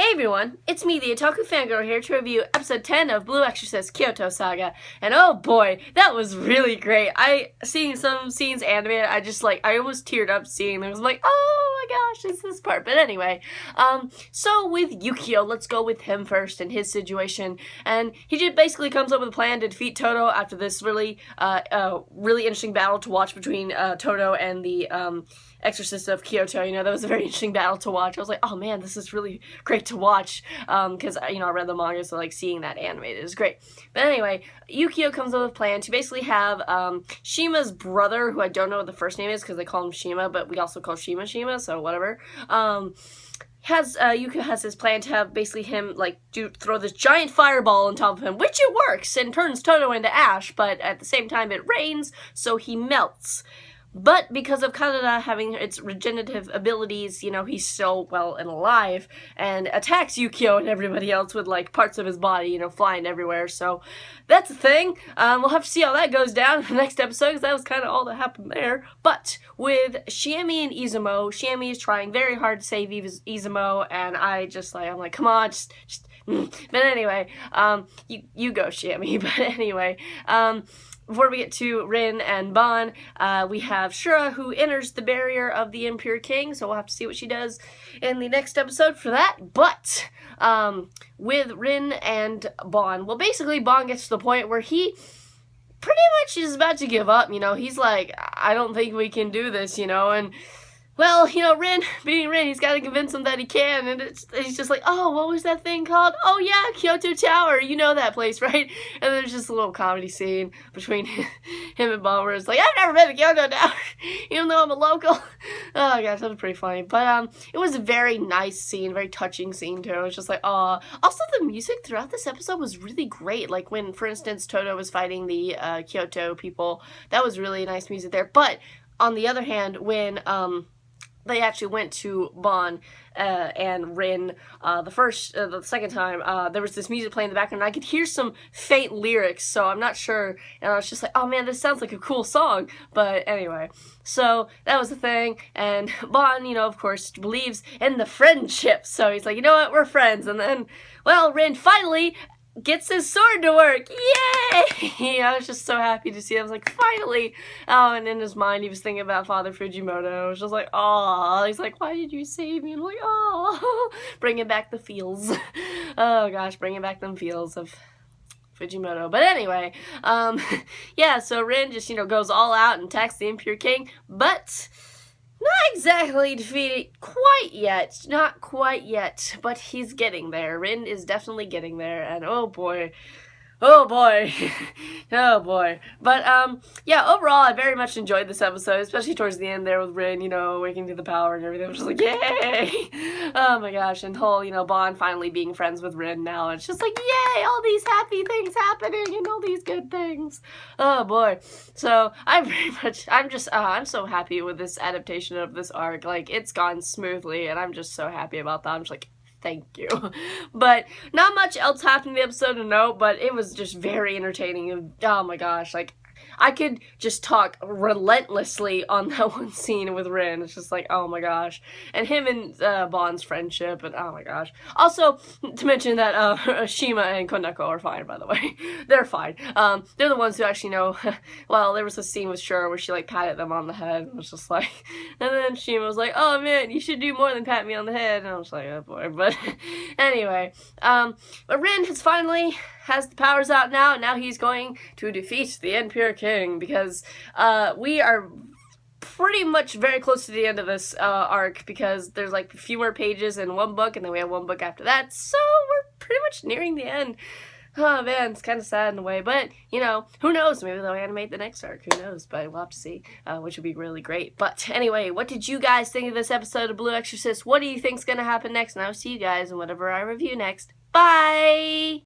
Hey everyone, it's me, the Otaku Fangirl, here to review episode 10 of Blue Exorcist Kyoto Saga. And oh boy, that was really great. Seeing some scenes animated, I almost teared up seeing them. I was like, oh my gosh, it's this part. But anyway, so with Yukio, let's go with him first and his situation. And he just basically comes up with a plan to defeat Toto after this really interesting battle to watch between Toto and the Exorcist of Kyoto. You know, that was a very interesting battle to watch. I was like, oh man, this is really great to watch, because I read the manga, so like seeing that animated is great. But anyway, Yukio comes up with a plan to basically have Shima's brother, who I don't know what the first name is because they call him Shima, but we also call Shima, so whatever. Yukio has his plan to have basically him throw this giant fireball on top of him, which it works and turns Toto into ash, but at the same time it rains, so he melts. But because of Kaneda having its regenerative abilities, he's still well and alive, and attacks Yukio and everybody else with, parts of his body, flying everywhere. So that's a thing. We'll have to see how that goes down in the next episode, because that was kind of all that happened there. But with Shiami and Izumo, Shiami is trying very hard to save Izumo, and I'm like, come on, just But anyway, you go, Shiami. But anyway, before we get to Rin and Bon, we have Shura, who enters the barrier of the Impure King, so we'll have to see what she does in the next episode for that. But with Rin and Bon, well, basically, Bon gets to the point where he pretty much is about to give up, he's like, I don't think we can do this, and well, Rin, being Rin, he's got to convince him that he can, and he's just like, oh, what was that thing called? Oh, yeah, Kyoto Tower, you know that place, right? And there's just a little comedy scene between him and Bon where it's like, I've never been to Kyoto Tower, even though I'm a local. Oh, gosh, that was pretty funny. But it was a very nice scene, very touching scene, too. It was just like, aw. Also, the music throughout this episode was really great. Like, when, for instance, Toto was fighting the Kyoto people, that was really nice music there. But, on the other hand, when they actually went to Bon and Rin the second time, there was this music playing in the background, and I could hear some faint lyrics, so I'm not sure, and I was just like, oh man, this sounds like a cool song. But anyway, so that was the thing, and Bon, of course, believes in the friendship, so he's like, you know what, we're friends. And then, well, Rin finally gets his sword to work. Yay! I was just so happy to see it. I was like, finally! Oh, and in his mind, he was thinking about Father Fujimoto. I was just like, aw. He's like, why did you save me? I'm like, aw. Bringing back the feels. Oh, gosh, bringing back them feels of Fujimoto. But anyway, yeah, so Rin just, goes all out and attacks the Impure King, but not exactly defeated quite yet. Not quite yet. But he's getting there. Rin is definitely getting there. And oh boy. Oh boy. Oh boy. But, yeah, overall, I very much enjoyed this episode, especially towards the end there with Rin, waking to the power and everything. I was just like, yay! Oh my gosh. And whole, Bon finally being friends with Rin now. It's just like, yay! All these happy things happening and all these good things. Oh boy. So, I'm so happy with this adaptation of this arc. Like, it's gone smoothly, and I'm just so happy about that. I'm just like, thank you. But not much else happened in the episode to note, but it was just very entertaining. Oh my gosh, I could just talk relentlessly on that one scene with Rin. It's just like, oh my gosh. And him and Bon's friendship, and oh my gosh. Also, to mention that Shima and Koneko are fine, by the way. They're fine. They're the ones who actually know. Well, there was a scene with Shura where she patted them on the head, and was just like, and then Shima was like, oh man, you should do more than pat me on the head. And I was like, oh boy. But anyway, but Rin has the powers out now, and now he's going to defeat the Impure King, because we are pretty much very close to the end of this arc, because there's a few more pages in one book, and then we have one book after that, so we're pretty much nearing the end. Oh man, it's kind of sad in a way, but, who knows, maybe they'll animate the next arc, who knows, but we'll have to see, which would be really great. But anyway, what did you guys think of this episode of Blue Exorcist? What do you think's gonna happen next? And I'll see you guys in whatever I review next. Bye!